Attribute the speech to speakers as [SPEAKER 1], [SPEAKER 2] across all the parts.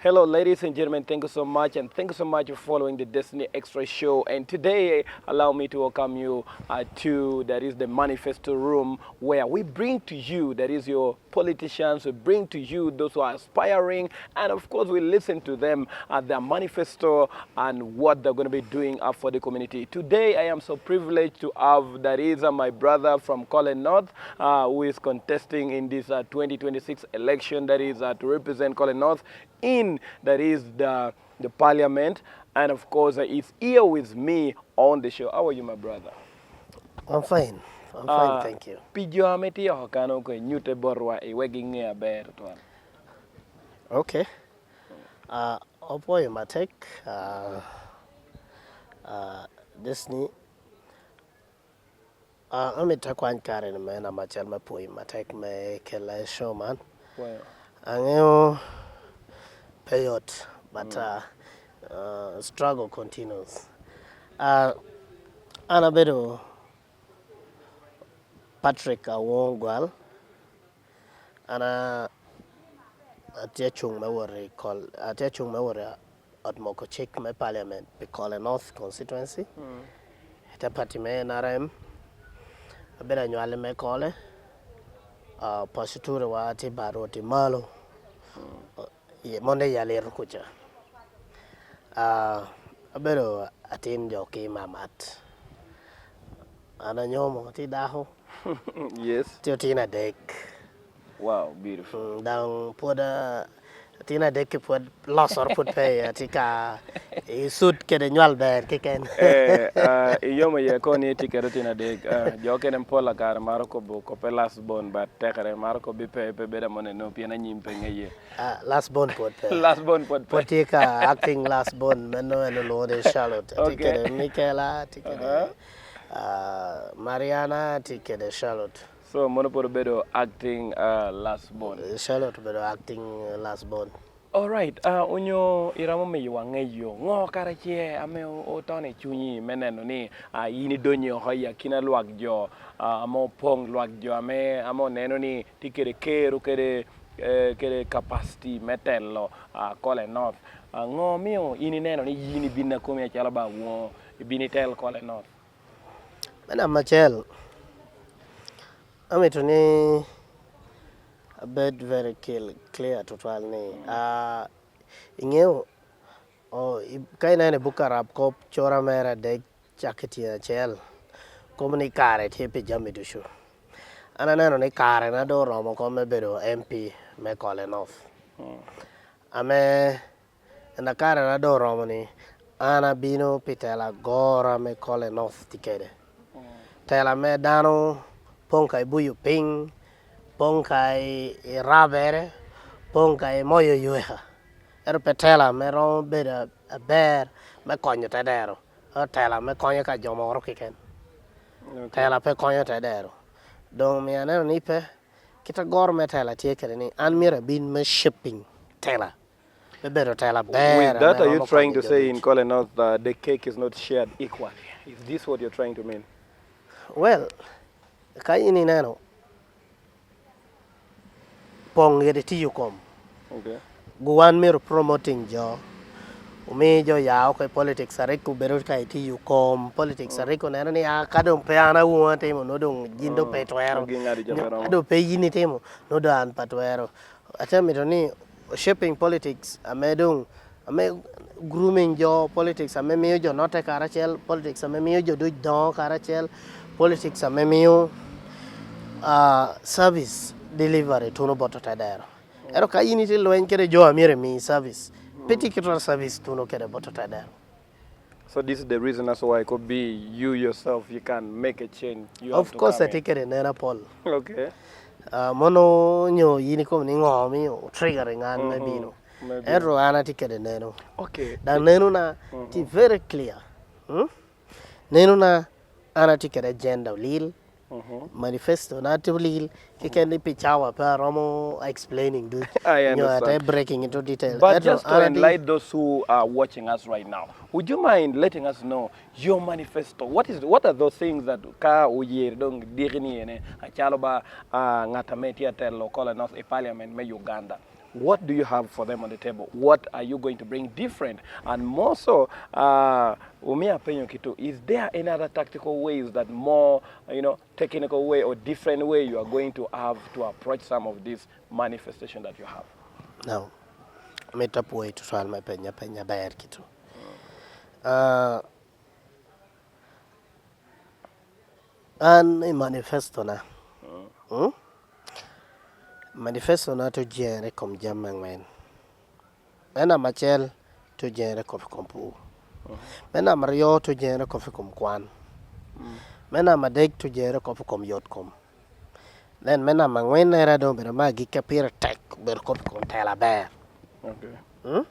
[SPEAKER 1] Hello, ladies and gentlemen. Thank you so much, and thank you so much for following the Destiny Extra show. And today, allow me to welcome you to that is the Manifesto room, where we bring to you that is your politicians. We bring to you those who are aspiring, and of course, we listen to them at their manifesto and what they're going to be doing for the community. Today, I am so privileged to have that is my brother from KOLE North, who is contesting in this 2026 election. That is to represent KOLE North in that is the parliament, and of course he's here with me on the show. How are you, my brother?
[SPEAKER 2] I'm fine. I'm fine, thank you.
[SPEAKER 1] Pijo ameti yo kano ko nyute borwa e wegi ngia ber to.
[SPEAKER 2] Okay. Opo yung matek. Disney. Ami takwan karen me na machal me po yung matek me kela showman.
[SPEAKER 1] Well,
[SPEAKER 2] Angeo payot, but struggle continues. Anabedo Patrick Awongo ana atiachung me wore at Mokochik me parliament be KOLE North constituency. Ita party me NRM abera nywale me KOLE positure wa ati baroti malo ye monde yale rukucha abero atin joki mamat ana nyomo ti daho.
[SPEAKER 1] yes.
[SPEAKER 2] Tina deck.
[SPEAKER 1] Wow, beautiful.
[SPEAKER 2] Down put Tina deck put loss or put pay tika suit ke de nyal ber kiken.
[SPEAKER 1] Yomo ye koni tikerotina de joke nem pola kar marko bo ko pelas bon bat tekere marko bi pe beda mone no piena nyimpe ngeye.
[SPEAKER 2] Last bone put pay.
[SPEAKER 1] Last bon pot
[SPEAKER 2] Put tika acting last bone meno and Lord Charlotte.
[SPEAKER 1] Okay.
[SPEAKER 2] Tika Michaela tika Mariana tika de Charlotte.
[SPEAKER 1] So monoporo bedo acting last bon.
[SPEAKER 2] Charlotte bedo acting last bone.
[SPEAKER 1] All right, unyo iramo me yuangeyo ngo karachie ame otone chunyi meneno ni yini donyo hoya kina luak jo amo pong luak jo amo neno ni tikere keru kere capacity metello KOLE North ngo mio yini neno ni yini binna komi achala ba wo bini tel KOLE North.
[SPEAKER 2] Mena machel ametuni a bit very clear to tell me. Ingeo kaina ne bukarap kop chora mera de chaketia chel komunikare tepe jamidushu ana nano ne kare na do romo come bedo MP me KOLE North ame na kare na do romo ni ana bino pitela gora me KOLE North tikede tela me dano ponkai buyu ping ponkai rabere ponkai moyo yueha petela me rom beda a bear me konyo tedero tela me konyo ka jomoro kiken tela pe konyo tedero don mi aneno ni pe kita gor me tela tiekere ni an mira bin me shipping tela be bedo tela bear.
[SPEAKER 1] With that, are you trying to say in KOLE North the cake is not shared equally? Is this what you're trying to mean?
[SPEAKER 2] Well, kaini neno pong yede tiyukom.
[SPEAKER 1] Okay.
[SPEAKER 2] Guwan miro promoting jo umi jo yao kay politics ariku berut kay tiyukom politics ariku neno ni akadong peana uwa temo no dong jindo petwero ado pe yini temo no dan patwero atamito ni shaping politics amedong ame grooming jo politics ame miyo jo note karachel politics ame miyo jo do don karachel politics ame miyo service delivery tuno boto tadero ero ka yiniti loen kere jo amire mi service particular service tuno kere boto tadero.
[SPEAKER 1] So this is the reason as why it could be you yourself, you can make a change. You
[SPEAKER 2] Of course I take it in nena Paul.
[SPEAKER 1] Okay.
[SPEAKER 2] Mono nyo yini ko ni ngomi o triggering an maybe no. Ero ana take it neno.
[SPEAKER 1] Okay.
[SPEAKER 2] Dan neno na ti very clear. Neno na ana take it agenda lil manifesto na tibulil kikendi pichawa pa romo explaining do
[SPEAKER 1] I understand.
[SPEAKER 2] Breaking into detail.
[SPEAKER 1] But just to enlighten those who are watching us right now, would you mind letting us know your manifesto? What are those things that ka uye dong dirini ene achaloba ngatameti atel KOLE North e parliament me Uganda? what do you have for them on the table? What are you going to bring different? And more so, is there any other tactical ways that more, technical way or different way you are going to have to approach some of these manifestation that you have?
[SPEAKER 2] Now, me tapu way to try my penya bayar kitu. An manifesto na. Manifesto na to jere kom jamang men. Mena machel to jere kofi kompu. Mena mario to jere kofi kom kwan. Mena madek to jere kofi kom yot kom. Then mena mangwen era do bera magi kapira tek ber kofi kom tela bear.
[SPEAKER 1] Okay.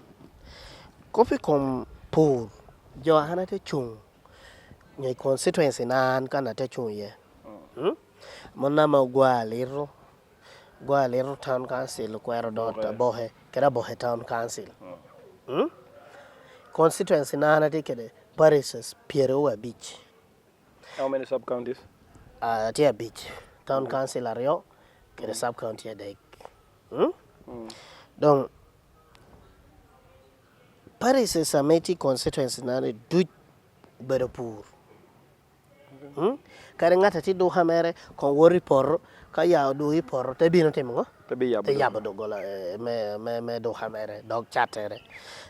[SPEAKER 2] Kofi kom pool jo hana te chung. Nyai constituency nan kana te chung ye. Mona ma Ogwal town council kwero dot bohe kera bohe town council. Constituency nana take parishes Pieroa beach.
[SPEAKER 1] How many sub counties?
[SPEAKER 2] Tia beach town council ario kera sub county adek. Donc parishes ameti constituency nana du berapur. Kare ngata ti do hamere kon wori por ka ya do hi por te bino temongo
[SPEAKER 1] To be
[SPEAKER 2] te yabo gola me do hamere dog chatere.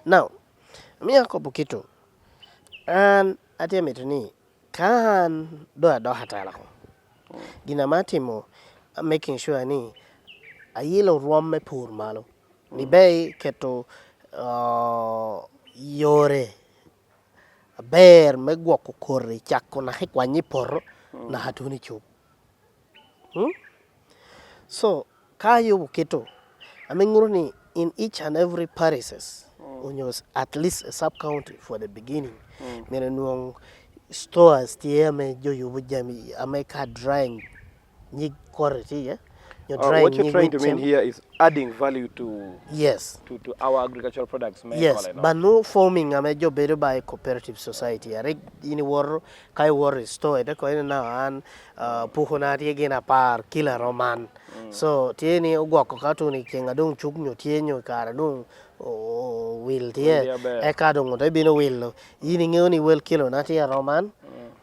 [SPEAKER 2] Now mi ako bukito an atemete ni kan do hatala ko gina matimo making sure ni ayilo rom me pur malo ni bay keto yore ber me gwoko korre chakko na hekwanyi por na hatuni chup. So kayo bukito amenguro ni in each and every parishes unyos at least a sub county for the beginning. Mene nuong stores tie me jo yubu jami ameka drying ni quality yeah.
[SPEAKER 1] What you're trying to mean here is adding value to to our agricultural products.
[SPEAKER 2] Yes, but no forming a major better by cooperative society. I in war kai war store the coin now and puhonati again a par killer roman. So tieni ogwako katuni kinga dung chuknyo tienyo kara dung will tie ekadung te bino will yini only well kilo nati a roman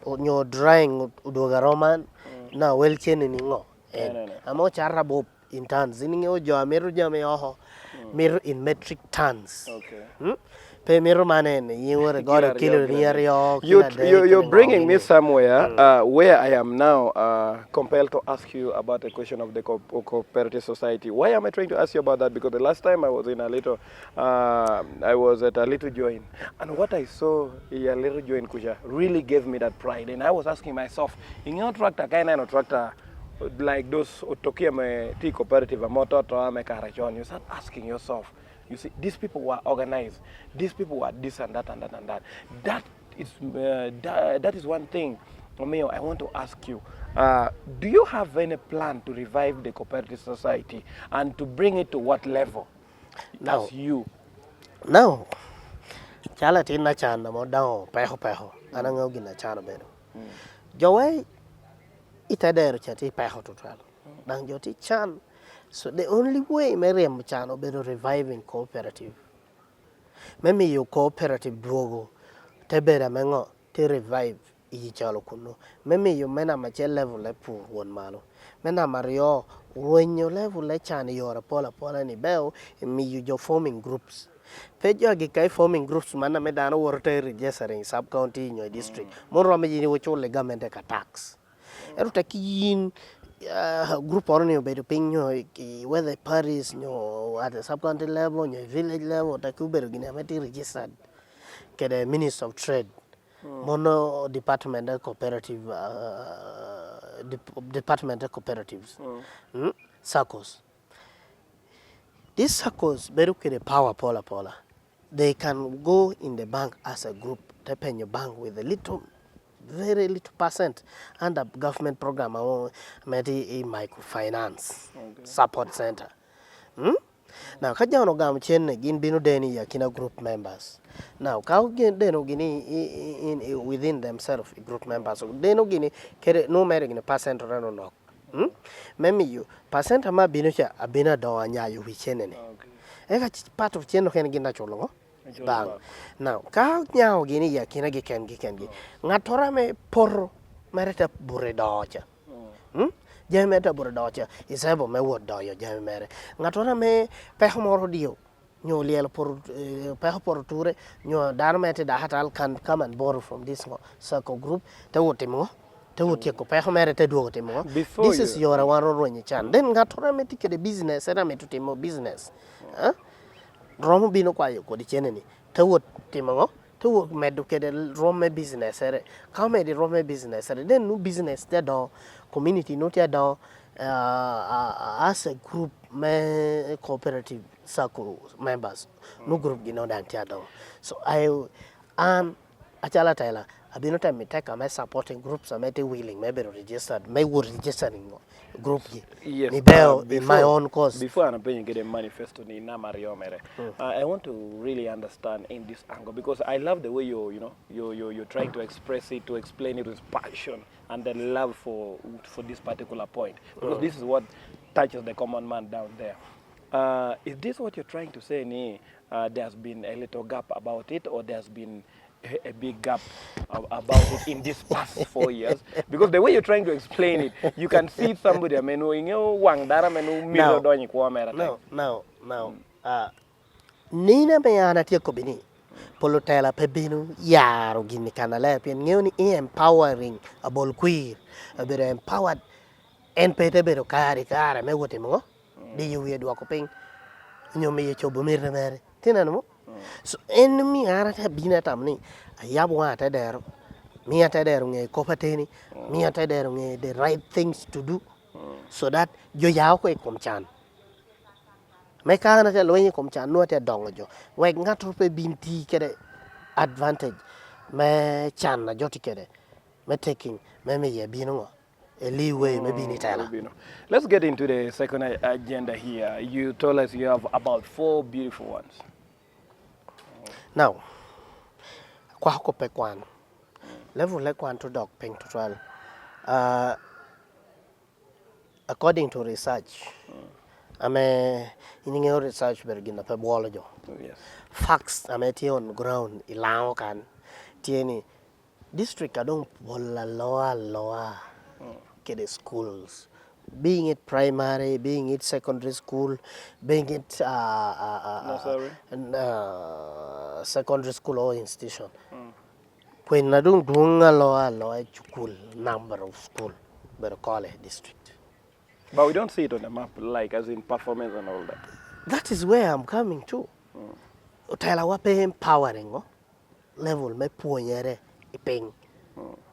[SPEAKER 2] nyo drying udoga roman na well chen ni ngo. Amo charra bob in tons. Ininge ojo ameru jame oho meru in metric tons.
[SPEAKER 1] Okay.
[SPEAKER 2] Pe meru manen you were got a kilo near
[SPEAKER 1] you're bringing me somewhere where I am now compelled to ask you about the question of the cooperative society. Why am I trying to ask you about that? Because the last time I was in a little I was at a little joint, and what I saw in a little joint kuja really gave me that pride, and I was asking myself, in your tractor kind of tractor like those Otokia tea cooperative motor you start asking yourself, you see, these people were organized, these people were this and that and that and that. That is one thing, Romeo, I want to ask you. Do you have any plan to revive the cooperative society and to bring it to what level?
[SPEAKER 2] Now,
[SPEAKER 1] as you?
[SPEAKER 2] Now, chala tina chana mo down peho anango gina chana bedo. Jawai itader chati peho total. Dang joti chan. So the only way Miriam chano bedo reviving cooperative. Memi yo cooperative drogo tebera mengo te revive iyi chalo kuno. Memi yo mena mache level le pur won malo. Mena mario wenyo level le chani yora pola ni beo mi you jo forming groups. Pejo agikai forming groups mana medano worte registering sub county in your district. Monro meji ni wocho le government ka tax. Eru takin group or new better ping whether parties no at the sub county level, no village level, takuber ginamati registered. Get the Minister of Trade, mono department cooperative department cooperatives, circles. These circles better the power pola. They can go in the bank as a group, tap in your bank with a little, very little percent under government program maybe a microfinance support center. Now kaja no gam chen gin binu deni ya kina group members. Now ka deno gini in within themselves group members. Deno gini kere no mere gini percent rano no. Memi you percent ama binu cha abina do anya you wichenene. eka part of cheno ken gina cholo bang now ka nyao gini ya kina gi ken ngatora me porro mereta bure docha jameta bure docha isebo me wod doyo jamere ngatora me peho moro dio nyo liel por peho por ture nyo darmete da hatal can come and borrow from this circle group te wotimo te wotie ko peho mere te duogo timo this is your one ronye chan then ngatora me tikede business era me tutimo business romo bino kwayo kodi cheneni te wotimo te wot medu kede rome business ere ka me di rome business ere then no business te do community no te do as a group me cooperative circle members no group you know that te do so I achala tela abino time me take am supporting groups am te willing maybe registered may would registering group
[SPEAKER 1] yes
[SPEAKER 2] me bell in my own cause
[SPEAKER 1] before I'm paying get a manifesto ni na Mario mere I want to really understand in this angle because I love the way you're trying to express it, to explain it with passion and then love for this particular point because this is what touches the common man down there. Is this what you're trying to say ni there's been a little gap about it or there's been a big gap about it in this past 4 years? Because the way you're trying to explain it, you can see somebody I mean wang dara menu miro doni kwa mera.
[SPEAKER 2] No. Nina me ana tia ko bini polotela pe binu yaro gini kanale pien ngeni empowering abol queer abere empowered en pete bero kare me wote mo di yu yedo ko ping nyomi ye chobo mere mere tinano so enemy ara ta bina tamni ayabu ata dero mi ata dero nge ko pateni mi ata dero nge the right things to do so that jo yaw ko kom chan me kana te loyi kom chan no te dongo jo we ngato pe binti kede advantage me chan na joti kede me taking me ye bino a leeway maybe in Italy.
[SPEAKER 1] Let's get into the second agenda here. You told us you have about 4 beautiful ones.
[SPEAKER 2] Now, kwa hako pe kwan. Level le kwan to dog ping to twelve. According to research, ame ininge research bergina pe bolojo.
[SPEAKER 1] Yes.
[SPEAKER 2] Facts ame ti on ground ilao kan tieni district adong bola loa kede schools, being it primary, being it secondary school, being it secondary school or institution. When nadung dunga loa school number of school, but KOLE district.
[SPEAKER 1] But we don't see it on the map, like as in performance and all that.
[SPEAKER 2] That is where I'm coming to. Utala wape empowering level me puonyere iping.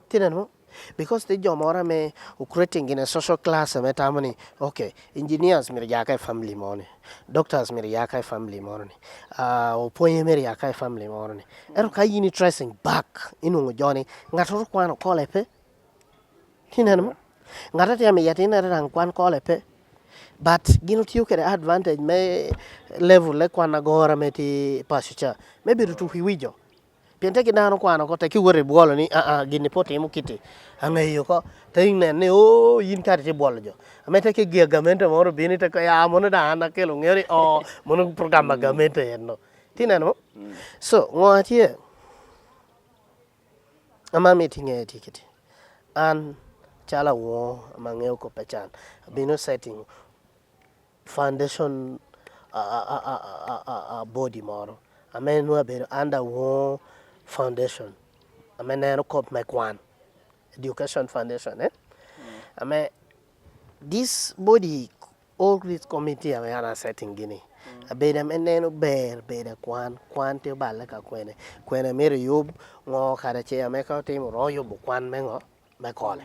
[SPEAKER 2] Tinano? Because the jomora me creating in a social class me tamani okay engineers mir yaka family money, doctors mir yaka family money, opoye mir yaka family money ero ka yini tracing back inu joni ngato kwano KOLE pe tinano ngata te me yatina ran kwan KOLE pe but gino tiyo kere advantage me level le kwana gora me ti pasucha maybe rutu hiwijo piente ki dano kwano ko te ki wore bolo ni gini poti mu kiti angeyo ko te ne yin kare ti bolo jo amete ki gi gamente moro bini te ko ya mono da anda kelo ngeri mono programma gamente yenno tinano so ngoti ama meeting e tikiti an chala wo amangeo ko pechan bino setting foundation body moro amen no be under one foundation amen no cop make one education foundation amen this body all this committee amen setting gini abeda meneno ber beda kwan te bala ka kwene mere yob ngo kare che ame ka timo royo bu kwan mengo me KOLE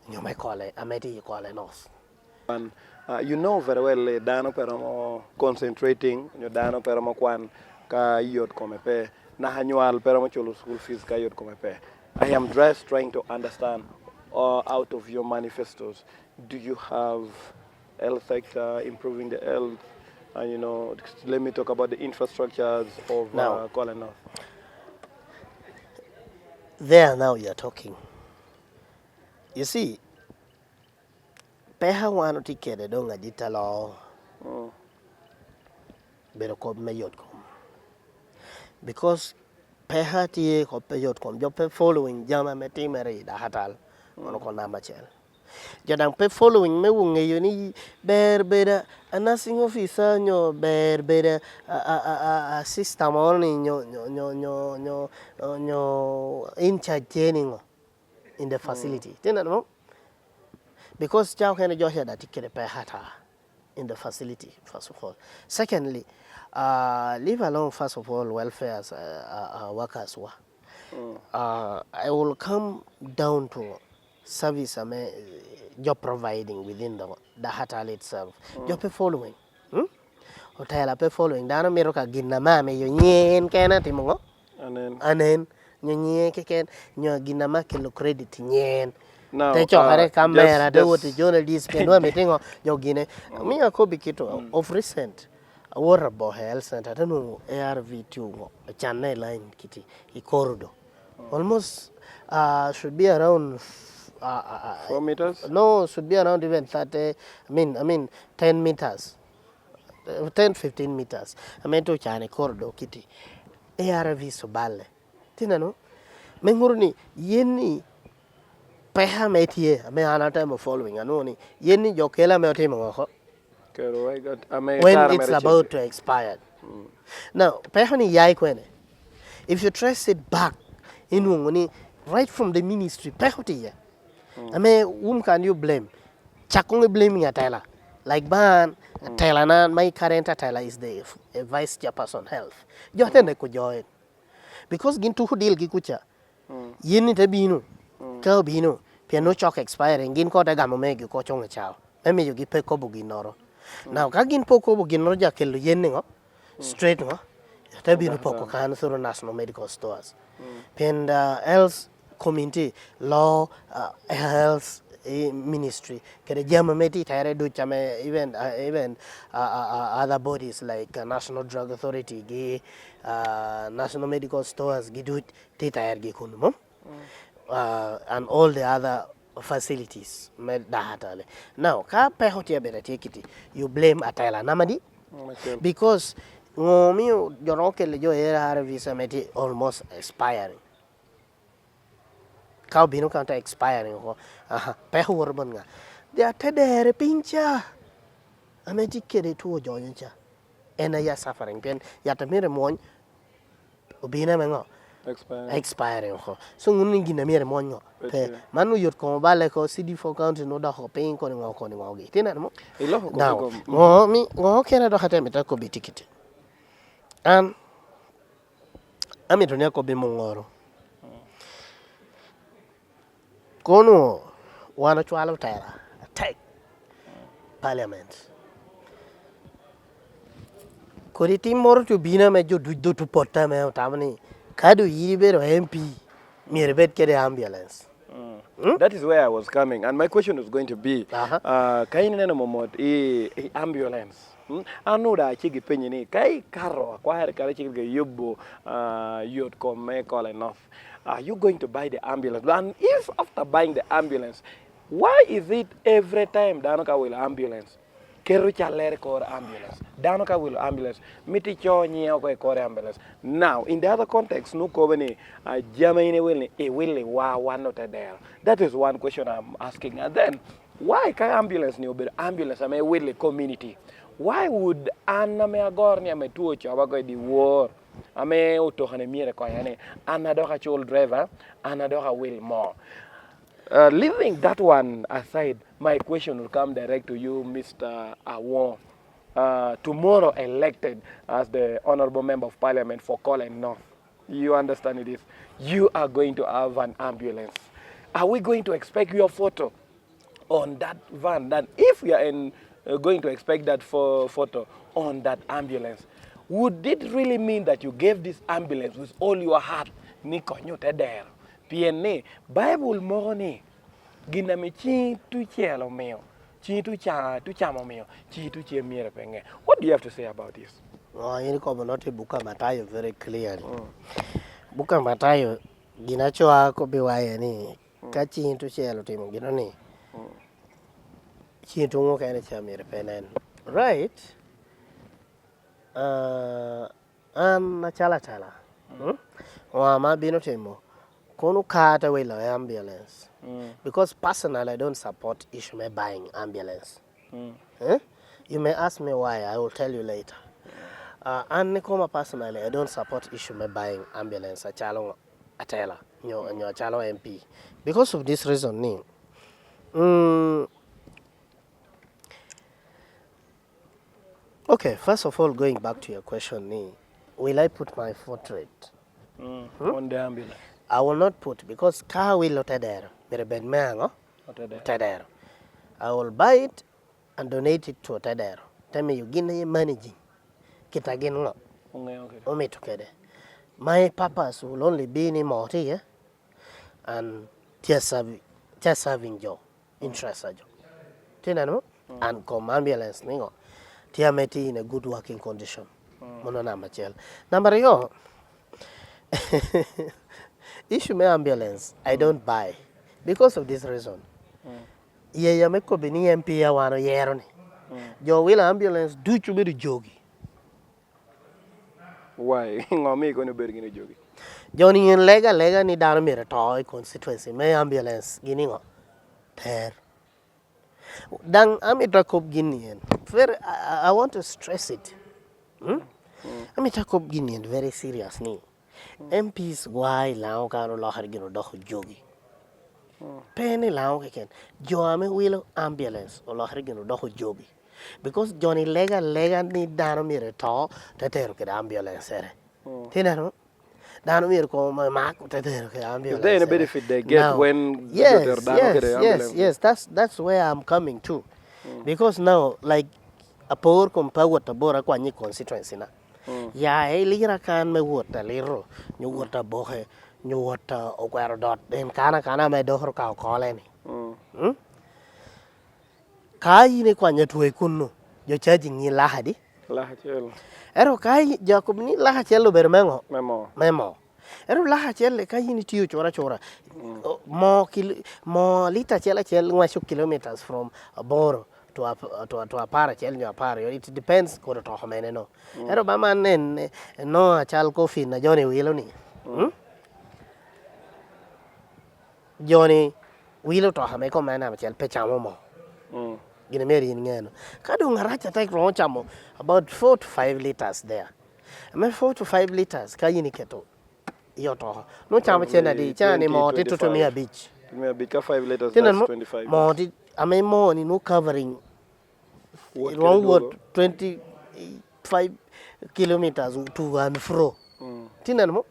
[SPEAKER 2] nyo me KOLE ameti KOLE nos.
[SPEAKER 1] And you know very well dano peramo concentrating dano peramo kwan ka yot komepe na hanyual peramo cholo school fees ka yot komepe. I am just trying to understand out of your manifestos, do you have health sector, improving the health, and let me talk about the infrastructures of KOLE North.
[SPEAKER 2] There now you're talking. You see, peha wano tikede donga ditalo bedo ko me yot ko because pe hati ko pe yot ko jo pe following jama me timere da hatal ono ko nama chel jadang pe following me wunge yoni ber beda a nursing officer nyo ber beda a system only nyo in charge training in the facility no because chow can jo here that tikere pe hata in the facility first of all secondly leave alone first of all welfare as workers I will come down to service job providing within the hotel itself. Job following. Hotel following. Dano mero ka ginama me yo nyen kena timongo. Anen nyen keken nyo ginama kilo credit nyen.
[SPEAKER 1] Now,
[SPEAKER 2] Te chokare kamera te wote journalist penwa metingo yo gine. Mi akobi kito of recent. Awara bo health center tanu ARV2 channel line kiti ikorodo. Almost should be around
[SPEAKER 1] 4 meters?
[SPEAKER 2] No, should be around even 30, I mean 10 meters. 10-15 meters. I mean to chane corridor kiti. ARV so balle. Tina no? Mengurni yeni peha metie. I mean another time of following. Anoni yeni jokela me otimo. When it's about to expire. Now, peha ni yai kwene. If you trace it back, right from the ministry, pehotia. I mean, whom can you blame? Chakong blaming a Taylor. Like Ban, Taylor, my current Taylor is the vice chairperson health. You attend a join. Because Gintu deal Gikucha. Yin tabino, Calbino, piano chalk expiring, Gin caught a gamma you coach on a chow. Maybe you give Pecobo Ginoro. Now, Kagin Poco Ginoja Kel Yenning, straight no. Tabino Poco can through national medical stores. And else community law health ministry kere jama meti tare do chame even other bodies like national drug authority gi national medical stores gi do ti tare gi kunumo and all the other facilities dahatale now ka pe hotia berati kiti you blame atala namadi because ngomi joroke le jo era visa meti almost expiring kau binu kan expiring ko pehur bon nga dia tedere pincha ameti kede tu joincha ena ya suffering pen ya tamire mon obina mengo expiring ko so nguni gina mere mon ngo pe manu yot ko bale ko CD4 count no da ho pen ko ngo gi tina mo now ngo kena do hata meta ko bitikiti an ami dunia ko be mongoro kono wana chwalo tera attack parliament kori timor to bina me jo dujdo to porta me tamani kadu yibero MP mirbet kede ambulance.
[SPEAKER 1] That is where I was coming, and my question was going to be kaini neno momot ambulance anu da chigi penye ni kai karo kwa her kare chigi yubo yot come call enough. Are you going to buy the ambulance? And if after buying the ambulance, why is it every time Danoka will ambulance? Kerucha lere kore ambulance. Danoka will ambulance. Miti cho nyeo kore ambulance. Now, in the other context, no kobeni Germany will wa not there. That is one question I'm asking. And then, why can ambulance ni obe ambulance ame will community? Why would Anna me agorni ame tuo chabago di war? Ame utohane mire kwa yane anadoka chol driver anadoka will more. Leaving that one aside, my question will come direct to you, Mr. Awongo. Tomorrow elected as the Honorable Member of Parliament for KOLE North. You understand it is. You are going to have an ambulance. Are we going to expect your photo on that van? That if we are going to expect that photo on that ambulance, would it really mean that you gave this ambulance with all your heart? Niko nyote there. PNA Bible morning gina me chi tu chelo meo chi tu chamo meo chi tu che miere penge. What do you have to say about this?
[SPEAKER 2] Yini ko bonote buka Matayo very clearly. Buka Matayo gina choa ko biwaye ni ka chi tu chelo timo gina ni chi tu ngo kene cha miere penen right an chala. Wa ma bino timo. Kono kata we la ambulance. Because personally I don't support issue me buying ambulance. You may ask me why, I will tell you later. And Nikoma personally, I don't support issue me buying ambulance a chalo atela, your chalo MP. Because of this reason, okay, first of all, going back to your question, will I put my portrait
[SPEAKER 1] on the ambulance?
[SPEAKER 2] I will not put, because car will not there. I will buy it and donate it to a tadero. Tell me you give me managing. Kita again no. Okay. Together. My purpose will only be in Morty and just serving job, interest job. Tinano and come ambulance ningo. Tia meti in a good working condition. Mono number chel. Number yo. Issue me ambulance I don't buy because of this reason. Yeah, me ko bini MP ya wano yero ni. Jo will ambulance do chume di jogi.
[SPEAKER 1] Why? Ngomi ko no bergi ni jogi.
[SPEAKER 2] Joni in lega ni dano mere toy constituency me ambulance gini ngo. Ter. Dang amita kop gini en. I want to stress it. Amita kop gini en very serious ni. MPs why lao kano lahar gino doh jogi. Penny lao ken. Jo ame wilo ambulance o lahar gino doh jogi. Because Johnny lega ni dano mere to tetero ke ambulance ere. Tinano dano mere ko mak tetero ke ambulance.
[SPEAKER 1] Is there any benefit they get when
[SPEAKER 2] yes, that's where I'm coming to. Because now like a poor compawa tabora kwa ni constituency na. Ya elira kan me wota liro nyu wota bohe nyu wota Ogwal dot den kana me dohro ka KOLE ni. Kai ni kwa nyatwe kunu jo charging ni lahadi
[SPEAKER 1] lahachel
[SPEAKER 2] ero kai Jacob ni lahachel ber memo ero lahachel kai ni tiyo chora mo lita chela ngwa kilometers from Boro to a para chel nyo para it depends ko to homene no ero ba man no achal coffee na Johnny wilo ni Johnny wilo to hame ko mana chel pechamo mo gina meri ngeno kadu ngaracha take ro chamo about 4 to 5 liters there. I mean 4 to 5 liters kayini keto yoto no chamo chena di chani mo to me a beach
[SPEAKER 1] me bika 5 liters that's 25
[SPEAKER 2] mo di ame mo ni no covering what 25 kilometers to and fro tinano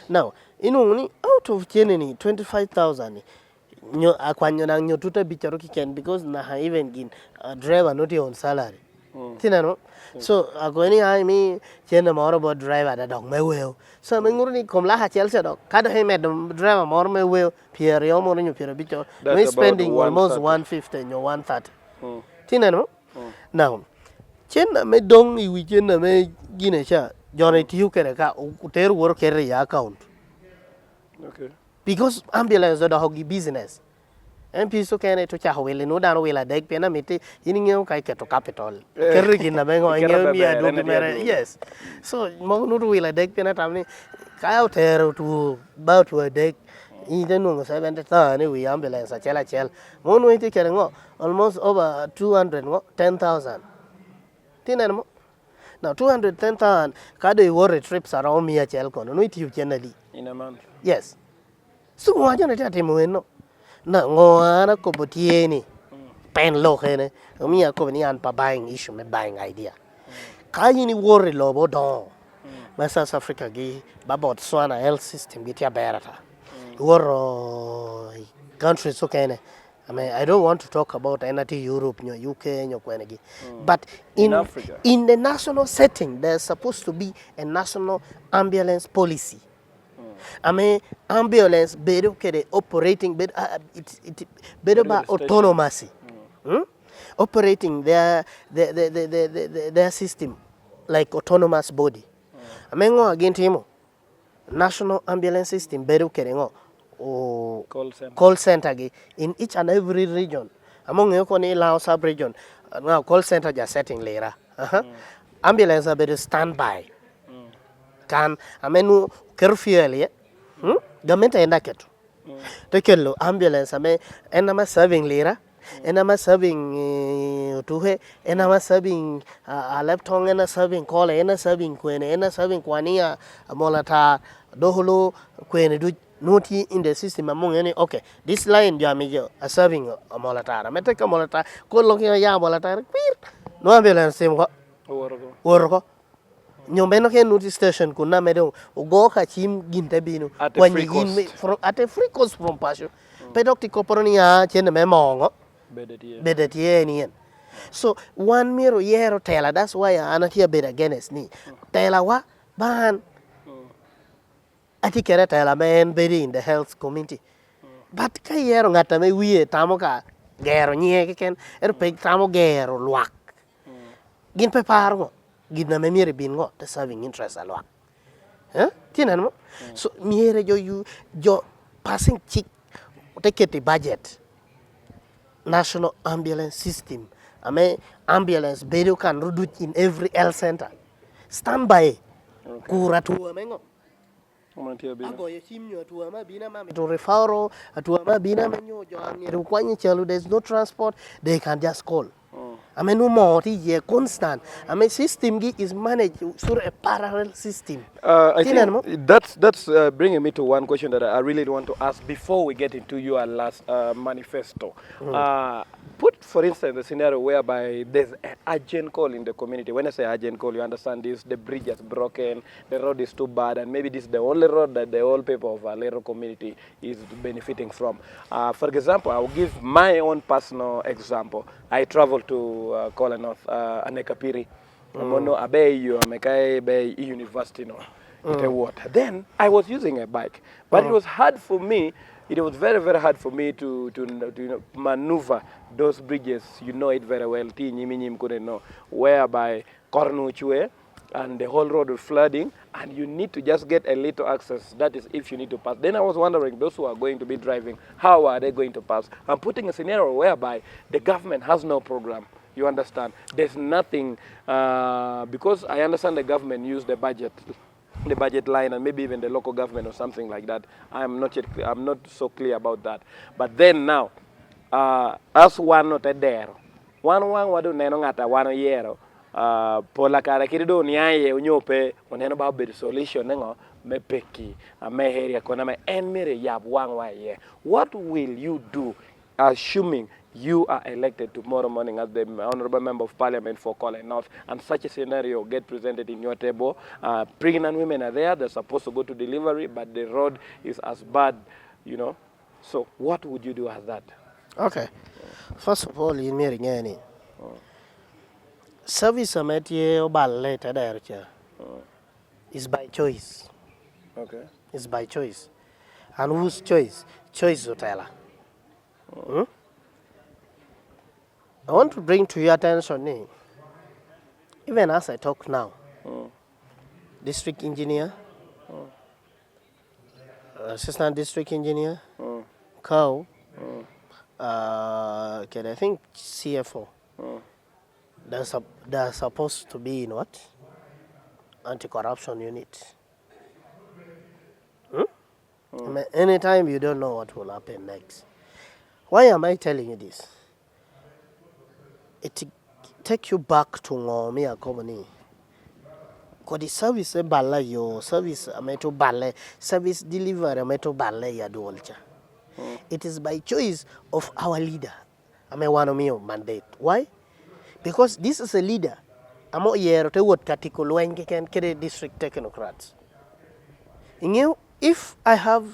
[SPEAKER 2] now inuni out of cheneni 25,000 nyo akwanyo na nyo tuta bicharo kiken because na even gin driver not on salary tinano so agoni I me chena more about driver da dog me well so me ngurni komla ha chelse dog kada he me driver more me well pier yo mo nyo pier bicho we spending almost 150 nyo 130 tinano now chena me dong I chena me gine cha jone tiu kere ka uteru wor kere ya account
[SPEAKER 1] okay.
[SPEAKER 2] Because ambulance do hogi business. MP so kene to cha wele no dano wela deg pena miti yiningeo kai keto capital. Kerri gina bengo ngeo mi adu mere yes. So mo no wela deg pena tamni kaya utero to about to a deg inde no 70 tani we ambulance chela mo no ite kere ngo almost over 200 ngo 10,000. Tinan mo now 210,000 kado worry trips around me chel kono no ite generally
[SPEAKER 1] in a month.
[SPEAKER 2] Yes. So why don't I tell him no? Na ngoana ko botieni. Pen lo kene. Mi ko ni an pa buying issue me buying idea. Kai ni worry lo bo don. Ma South Africa gi ba Botswana health system gi tia berata. Woro countries so kene. I mean I don't want to talk about anything Europe, UK, kwenegi. But in Africa, in the national setting there's supposed to be a national ambulance policy. I mean, ambulance better operating better by autonomy. Operating their system like autonomous body. I mean, again, national ambulance system better call center in each and every region. Among you, Lao sub region now call center just setting later. ambulance abedo standby kan amenu curfew ye government enda keto to kello ambulance ame enama serving lira enama serving tuhe enama serving leptong ena serving kole ena serving kwene ena serving kwania molata doholo kwene du noti in the system among any okay this line jamijo a serving molata meteka molata ko lokyo ya molata no ambulance sim ko worko nyombeno ke notice station kuna medo ugo ka chim ginte binu
[SPEAKER 1] free
[SPEAKER 2] at a free cost from passion pedok ti koporonia chene me mongo bedetie ni so one miro yero tela that's why anatia bed against ni tela wa ban ati kere tela men bedi in the health community but ka yero ngata me wiye tamo ka gero nyeke ken pe tamo gero luak gin pe pargo gidna me miere bingo the serving interest alwa tienen mo so miere jo passing chick take the budget national ambulance system ame ambulance bedo can reduce in every health center standby kura tuwa mengo ago ye chimnyo tuwa ma bina ma to referral tuwa ma bina menyo jo amere kwanyi chelu there's no transport they can just call I mean, no more. Constant. I mean, system is managed through a parallel system.
[SPEAKER 1] I think that's bringing me to one question that I really want to ask before we get into your last manifesto. Put, for instance, a scenario whereby there's an urgent call in the community. When I say urgent call, you understand this: the bridge is broken, the road is too bad, and maybe this is the only road that the whole people of Alero community is benefiting from. For example, I will give my own personal example. I traveled to KOLE North, Anekapiri. Mono abeyo mekai be university no. Then I was using a bike, but it was hard for me. It was very, very hard for me to maneuver those bridges. You know it very well. Whereby Kornuchwe and the whole road was flooding, and you need to just get a little access. That is if you need to pass. Then I was wondering, those who are going to be driving, how are they going to pass? I'm putting a scenario whereby the government has no program. You understand? There's nothing, because I understand the government used the budget line, and maybe even the local government or something like that. I'm not so clear about that. But then now, as one not there, one wadu neno ngata one yero. Pola kara kirido niaye unyope oneno ba be solution ngo mepeki ameheria kona me enmere yab one. What will you do, assuming you are elected tomorrow morning as the Honorable Member of Parliament for KOLE North, and such a scenario get presented in your table? Pregnant women are there, they're supposed to go to delivery, but the road is as bad, you know. So what would you do as that?
[SPEAKER 2] Okay. First of all, in me ngani. Service ametie oballe tadaercha. Is by choice.
[SPEAKER 1] Okay.
[SPEAKER 2] It's by choice. And whose choice? Choice Zotela. I want to bring to your attention, even as I talk now, district engineer, assistant district engineer, cow, I think CFO, they're supposed to be in what? Anti-corruption unit. I mean, anytime you don't know what will happen next. Why am I telling you this? It take you back to Ngomia Company. Because the service balla yo service ameto balle service delivery ameto balle ya dolcha. It is by choice of our leader. Ame mandate. Why? Because this is a leader. Amo yero te wot katiko wenke can kere district technocrats. You if I have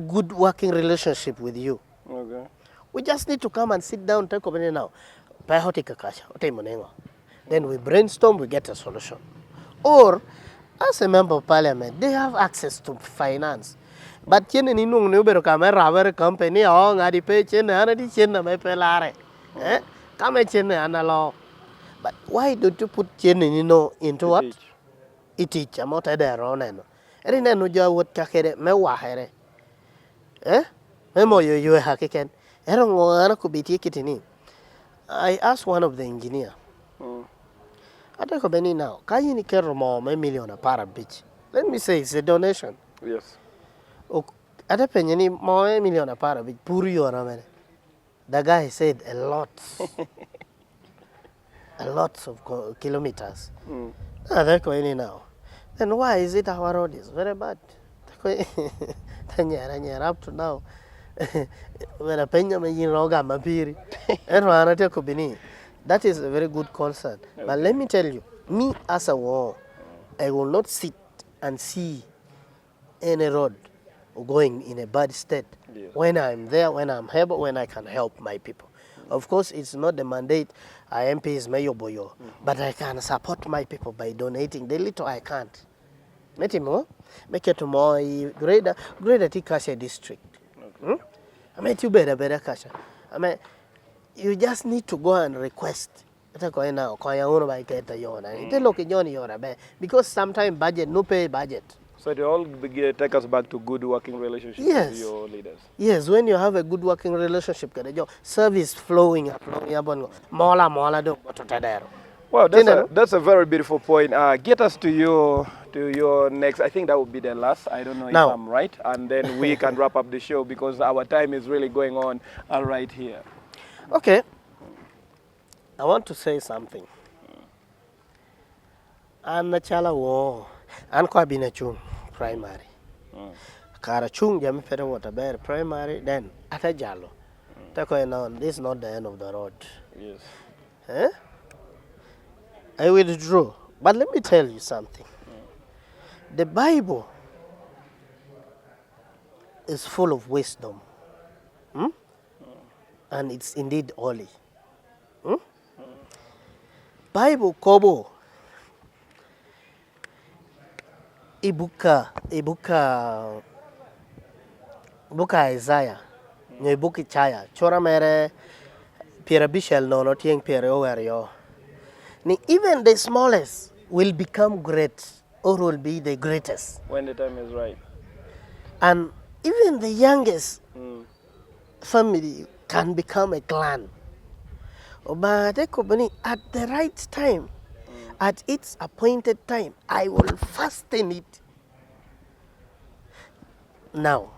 [SPEAKER 2] good working relationship with you,
[SPEAKER 1] Okay.
[SPEAKER 2] we just need to come and sit down, take over now. Then we brainstorm, we get a solution. Or, as a member of parliament, they have access to finance. But chen ni nung ni ubero kamera rubber company oh ngadi pe chen ana di chen na me pelare. Kame chen ana law. But why don't you put chen ni no into what? It amount there on no. Eri na no jo wot kakere me wa here. Memo you hakiken. I asked one of the engineer, Ate ko beni now. Kayi ni kero mo me million para beach. Let me say it's a donation.
[SPEAKER 1] Yes.
[SPEAKER 2] Ate penye ni mo me million para beach. Puri yora mene. The guy said a lot. A lot of kilometers. Ate ko beni now. Then why is it our road is very bad? Nyara up to now. When a penya me yin roga mapiri. Erwana te ko beni. That is a very good concern. Okay. But let me tell you, me as a war, I will not sit and see any road going in a bad state. Yes. When I'm there, when I'm able, when I can help my people. Of course, it's not the mandate MP is mayo boyo, but I can support my people by donating the little I can't. Make it more greater Tikasha district. Okay. I mean, you better Kasha. I mean, you just need to go and request. Because sometimes budget, no pay budget.
[SPEAKER 1] So they all take us back to good working relationships with your leaders.
[SPEAKER 2] Yes, when you have a good working relationship, service flowing up.
[SPEAKER 1] Well, that's a very beautiful point. Get us to your next. I think that would be the last. I don't know if I'm right. And then we can wrap up the show because our time is really going on right here.
[SPEAKER 2] Okay. I want to say something. An na chala wo an ko bina chung primary. Kara chung jam pere water bear primary then ata jalo. Tako now this is not the end of the road.
[SPEAKER 1] Yes.
[SPEAKER 2] Eh? I withdraw. But let me tell you something. The Bible is full of wisdom. And it's indeed holy. Bible kobo ibuka Isaiah no ibuki chaya chora mere pira bishel no tieng pira owerio ni even the smallest will become great or will be the greatest
[SPEAKER 1] when the time is right,
[SPEAKER 2] and even the youngest family can become a clan. But at the right time, at its appointed time, I will fasten it. Now,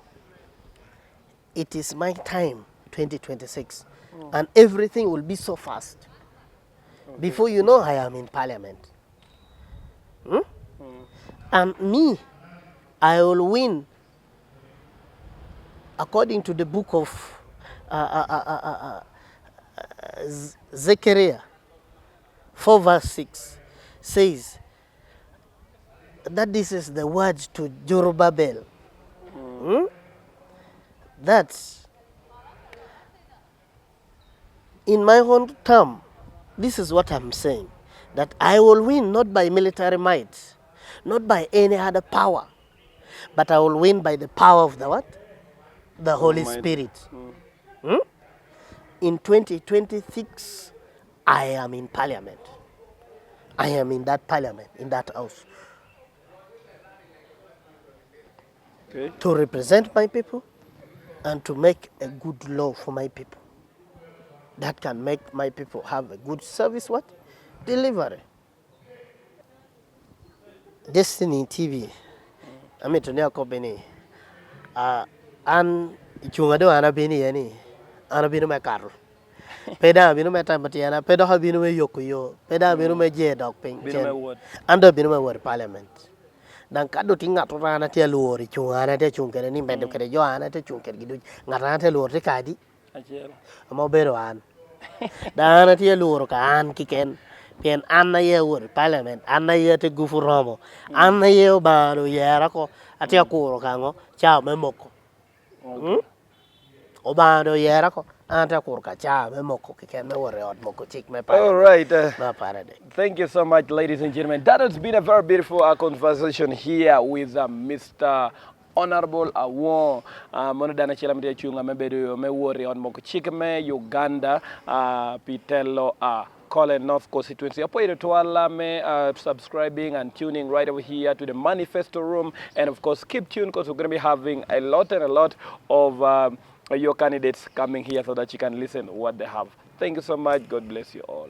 [SPEAKER 2] it is my time, 2026, and everything will be so fast. Okay. Before you know, I am in parliament. And me, I will win according to the book of Zechariah 4 verse 6 says that this is the word to Zerubbabel. That's in my own term. This is what I'm saying, that I will win not by military might, not by any other power, but I will win by the power of the what? The Holy Spirit. In 2026, I am in parliament. I am in that parliament, in that house.
[SPEAKER 1] Okay.
[SPEAKER 2] To represent my people and to make a good law for my people. That can make my people have a good service, what? Delivery. Destiny TV. Ami tunia ko bini. An chungado ana bini yani. Ana bini me kar. Peda bini me tamatiana. Peda ha bini me yokuyo. Peda bini me je dog ping.
[SPEAKER 1] Bini me word.
[SPEAKER 2] Anda bini me word parliament. Dan kado tinga to rana te luori chungana te chungkere ni mendo kere jo ana te chungkere gidu ngarana te luori kadi.
[SPEAKER 1] Ajelo.
[SPEAKER 2] Amo bero an. Dan te luori ka an kiken. Pien anna ye word parliament. Anna ye te gufu romo. Anna ye baro yera ko ati akuro kango chao memoko. Obando yera ko anta kurka cha me moko kiken me wore od moko chik me pa.
[SPEAKER 1] All right.
[SPEAKER 2] Parade.
[SPEAKER 1] Thank you so much, ladies and gentlemen. That has been a very beautiful conversation here with Mr. Honorable Awongo. Monodana chela mde chunga mebedo me wore od moko chik me Uganda Pitelo KOLE North constituency. Apo to alame subscribing and tuning right over here to the Manifesto room, and of course keep tuned because we're going to be having a lot of your candidates coming here so that you can listen what they have. Thank you so much. God bless you all.